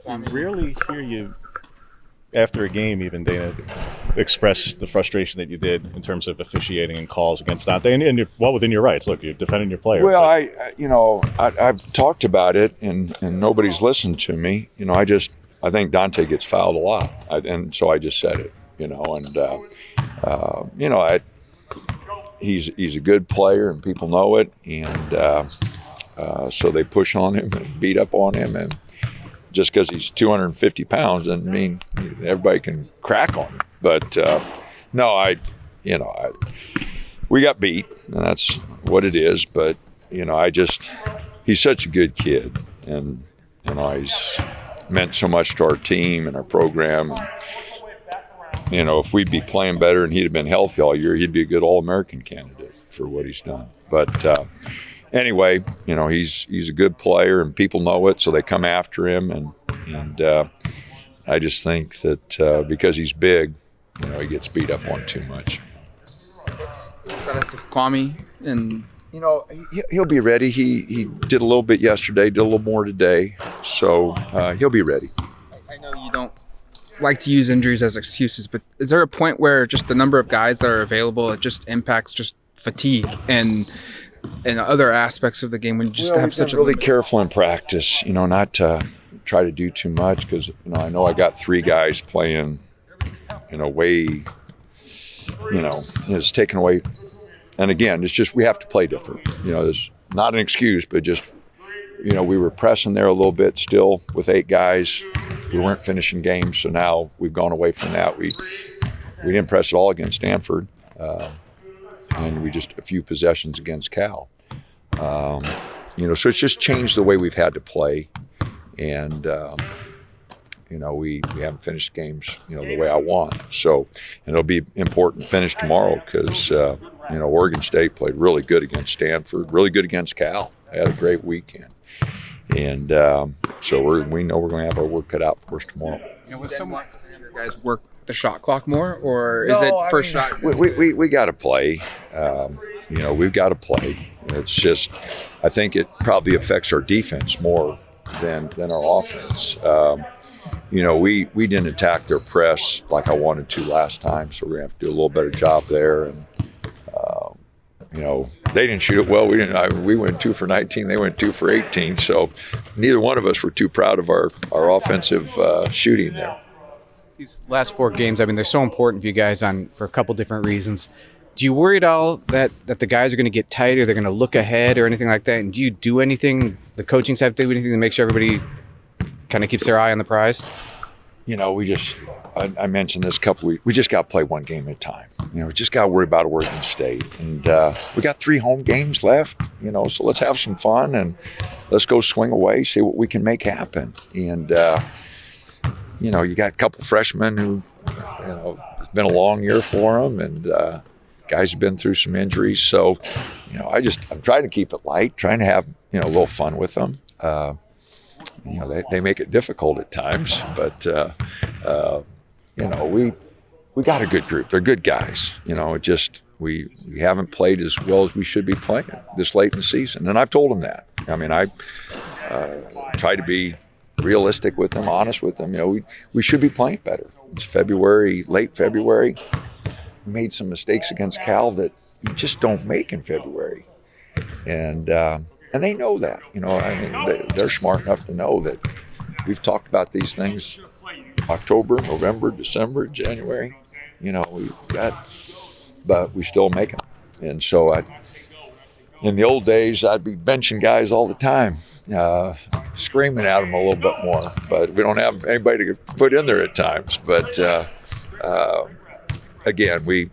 I rarely hear you after a game, even Dana, express the frustration that you did in terms of officiating and calls against Dante, and you're well within your rights. Look, you're defending your player. Well, I've talked about it, and nobody's listened to me. I think Dante gets fouled a lot, and so I just said it. He's a good player, and people know it, and so they push on him and beat up on him, and just because he's 250 pounds doesn't mean everybody can crack on him. But no, we got beat, and that's what it is. But he's such a good kid, and he's meant so much to our team and our program. And, if we'd be playing better and he'd have been healthy all year, he'd be a good All-American candidate for what he's done. But anyway, he's a good player, and people know it, so they come after him. And I just think that because he's big, he gets beat up on too much. Status of Kwame, and he'll be ready. He did a little bit yesterday, did a little more today, so he'll be ready. I know you don't like to use injuries as excuses, but is there a point where just the number of guys that are available, it just impacts just fatigue and other aspects of the game when you just have such a really careful in practice, not to try to do too much, because I know I got 3 guys playing way, it's taken away. And again, it's just we have to play different. There's not an excuse, but just we were pressing there a little bit still with 8 guys. We weren't finishing games, so now we've gone away from that. We didn't press at all against Stanford, and we just a few possessions against Cal. So it's just changed the way we've had to play, and we haven't finished games the way I want. So, and it'll be important to finish tomorrow because Oregon State played really good against Stanford, really good against Cal. They had a great weekend. And so we know we're going to have our work cut out for us tomorrow. Was someone to see your guys work the shot clock more, or is it first shot? We got to play. We've got to play. It's just, I think it probably affects our defense more than our offense. We didn't attack their press like I wanted to last time, so we're going to have to do a little better job there. And they didn't shoot it well. We didn't. We went 2 for 19. They went 2 for 18. So neither one of us were too proud of our offensive shooting there. These last 4 games, they're so important for you guys for a couple different reasons. Do you worry at all that the guys are going to get tight, or they're going to look ahead or anything like that? And do you do anything, the coaching staff do anything to make sure everybody kind of keeps their eye on the prize? I mentioned this a couple of weeks. We just got to play one game at a time. We just got to worry about Oregon State. And we got 3 home games left, so let's have some fun and let's go swing away, see what we can make happen. And, you got a couple freshmen who, it's been a long year for them, and guys have been through some injuries. So, I'm trying to keep it light, trying to have, a little fun with them. They make it difficult at times, but we got a good group. They're good guys. We haven't played as well as we should be playing this late in the season, and I've told them that. I try to be realistic with them, honest with them. We should be playing better. It's February, late February. We made some mistakes against Cal that you just don't make in February, and they know that. They're smart enough to know that we've talked about these things October, November, December, January. But we still make them. And so in the old days, I'd be benching guys all the time, screaming at them a little bit more. But we don't have anybody to put in there at times. But again, we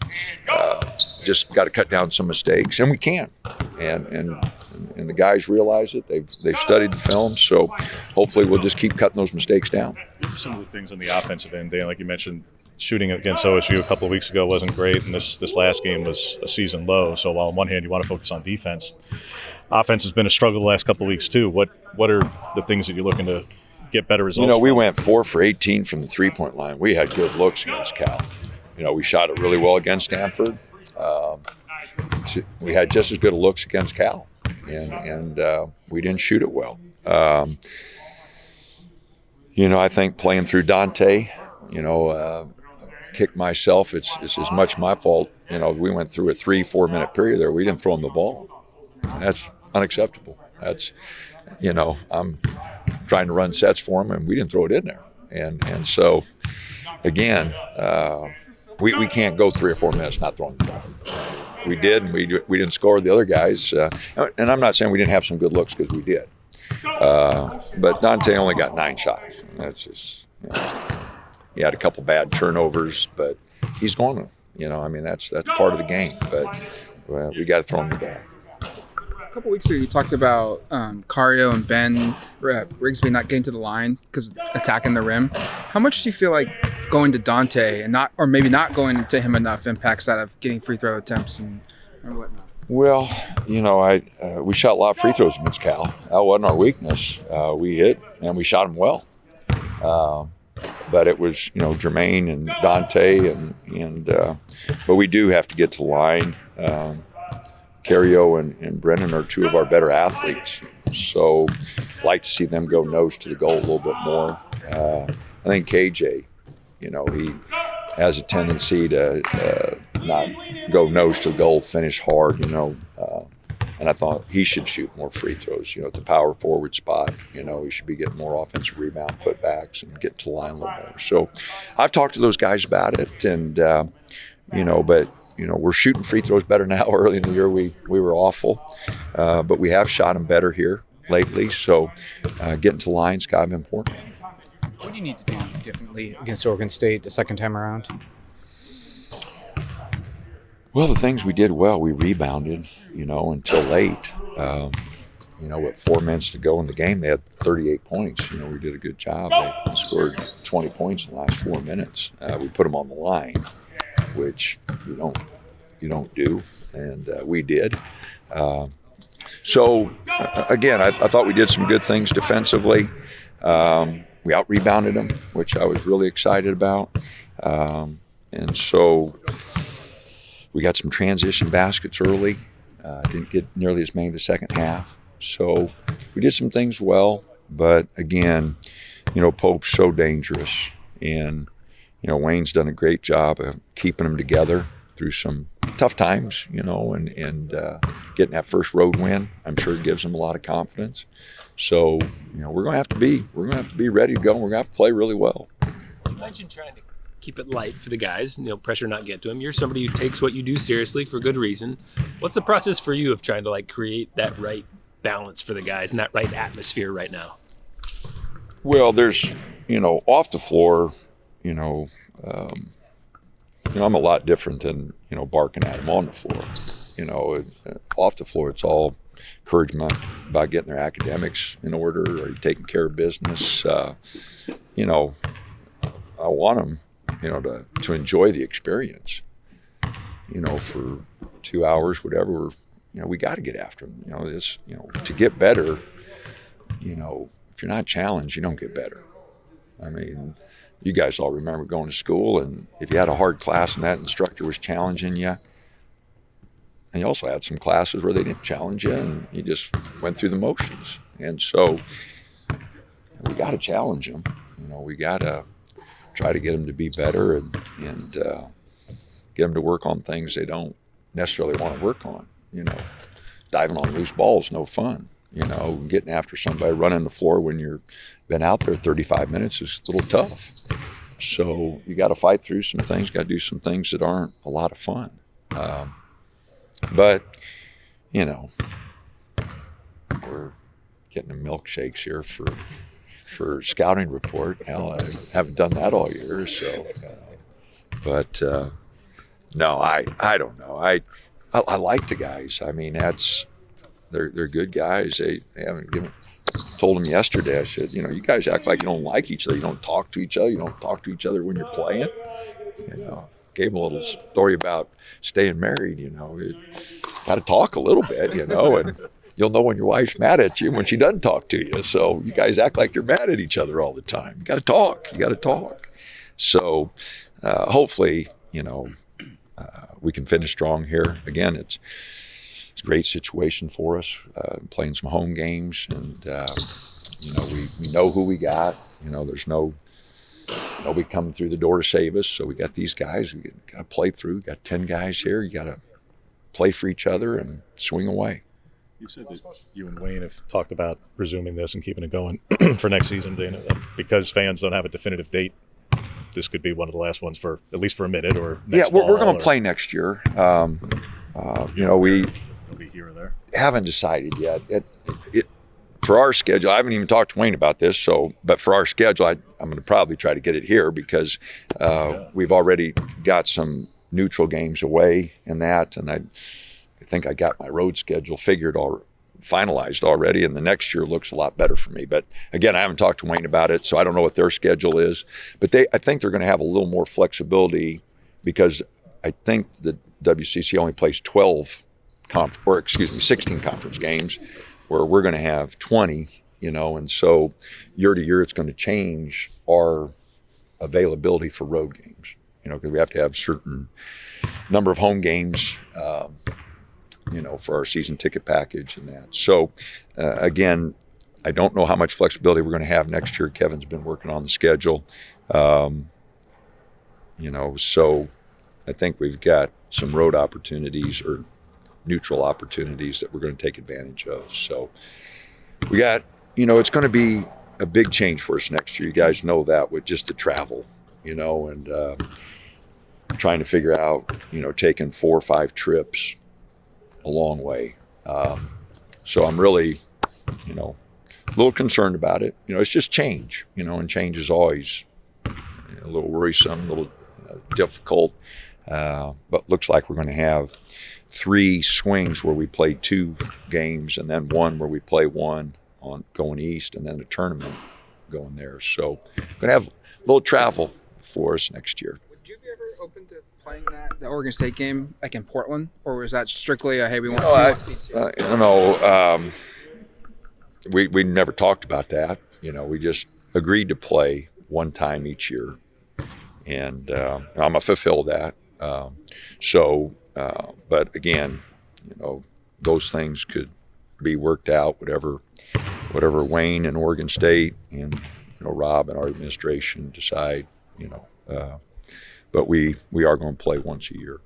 just got to cut down some mistakes, and we can. And the guys realize it. They've studied the film, so hopefully we'll just keep cutting those mistakes down. Some of the things on the offensive end, Dan, like you mentioned, shooting against OSU a couple of weeks ago wasn't great, and this last game was a season low. So while on one hand you want to focus on defense, offense has been a struggle the last couple of weeks too. What are the things that you're looking to get better results we from? went 4 for 18 from the three-point line. We had good looks against Cal. We shot it really well against Stanford. We had just as good looks against Cal, and we didn't shoot it well. I think playing through Dante, kick myself, it's as much my fault. We went through a 3-4 minute period there. We didn't throw him the ball. That's unacceptable. I'm trying to run sets for him, and we didn't throw it in there. And so, again, we can't go 3 or 4 minutes not throwing the ball. We did, and we didn't score the other guys. And I'm not saying we didn't have some good looks, because we did. But Dante only got 9 shots. That's just, he had a couple bad turnovers, but he's going to. That's part of the game. But we got to throw him the ball. A couple weeks ago, you talked about Cario and Ben Rigsby not getting to the line because attacking the rim. How much do you feel like going to Dante and not going to him enough impacts that of getting free throw attempts and whatnot? Well, we shot a lot of free throws against Cal. That wasn't our weakness. We hit, and we shot them well. But it was, Jermaine and Dante, but we do have to get to the line. Cario and Brennan are 2 of our better athletes. So like to see them go nose to the goal a little bit more. I think KJ, he has a tendency to not go nose to the goal, finish hard, and I thought he should shoot more free throws, at the power forward spot. He should be getting more offensive rebound putbacks and get to the line a little more. So I've talked to those guys about it, and, but we're shooting free throws better now. Early in the year, we were awful, but we have shot them better here lately. So getting to the line's kind of important. What do you need to do differently against Oregon State the second time around? Well, the things we did well, we rebounded, until late. With 4 minutes to go in the game, they had 38 points. We did a good job. They scored 20 points in the last 4 minutes. We put them on the line, which you don't do, and we did. So again, I thought we did some good things defensively. We out-rebounded them, which I was really excited about. And so we got some transition baskets early. Didn't get nearly as many the second half. So we did some things well, but again, Pope's so dangerous, and Wayne's done a great job of keeping them together through some tough times, and getting that first road win. I'm sure it gives them a lot of confidence. So, we're going to have to be ready to go, and we're going to have to play really well. You mentioned trying to keep it light for the guys, pressure not get to them. You're somebody who takes what you do seriously for good reason. What's the process for you of trying to create that right balance for the guys and that right atmosphere right now? Well, there's, off the floor, I'm a lot different than, barking at them on the floor. Off the floor, it's all encouragement about getting their academics in order, or taking care of business. I want them, to enjoy the experience, for 2 hours, whatever. We got to get after them. To get better, if you're not challenged, you don't get better. I mean, you guys all remember going to school, and if you had a hard class and that instructor was challenging you, and you also had some classes where they didn't challenge you and you just went through the motions. And so we got to challenge them. We got to try to get them to be better and get them to work on things they don't necessarily want to work on. Diving on loose balls, no fun. Getting after somebody, running the floor when you've been out there 35 minutes is a little tough. So you got to fight through some things, got to do some things that aren't a lot of fun. But, we're getting the milkshakes here for scouting report. Hell, I haven't done that all year, so. But, no, I don't know. I like the guys. I mean, they're good guys. They haven't told them yesterday, I said, you guys act like you don't like each other. You don't talk to each other. You don't talk to each other when you're playing. Gave them a little story about staying married. You got to talk a little bit, and you'll know when your wife's mad at you when she doesn't talk to you. So you guys act like you're mad at each other all the time. You got to talk. So hopefully, we can finish strong here. Again, it's a great situation for us, playing some home games, and we know who we got. There's nobody coming through the door to save us. So we got these guys. We got to play through. We got 10 guys here. You got to play for each other and swing away. You said that you and Wayne have talked about resuming this and keeping it going for next season, Dana. Because fans don't have a definitive date, this could be one of the last ones for at least for a minute or next we're fall, going to play next year. We Nobody here or there. haven't decided yet. It for our schedule, I haven't even talked to Wayne about this. But for our schedule, I'm going to probably try to get it here because we've already got some neutral games away in that, and I think I got my road schedule finalized already, and the next year looks a lot better for me. But again, I haven't talked to Wayne about it, so I don't know what their schedule is. But I think they're going to have a little more flexibility because I think the WCC only plays 16 conference games, where we're going to have 20, and so year to year it's going to change our availability for road games, because we have to have certain number of home games, for our season ticket package and that. So again, I don't know how much flexibility we're going to have next year. Kevin's been working on the schedule, so I think we've got some road opportunities or neutral opportunities that we're going to take advantage of. So we got, it's going to be a big change for us next year. You guys know that, with just the travel, and trying to figure out, taking 4 or 5 trips a long way. So I'm really, a little concerned about it. It's just change, and change is always a little worrisome, a little difficult. But looks like we're going to have 3 swings where we play 2 games, and then 1 where we play 1 on going east, and then a tournament going there. So we're going to have a little travel for us next year. Would you be ever open to playing the Oregon State game like in Portland, or was that strictly a hey, we want CC? We never talked about that. We just agreed to play one time each year, and I'm gonna fulfill that. But again, those things could be worked out. Whatever Wayne and Oregon State and Rob and our administration decide. But we are going to play once a year.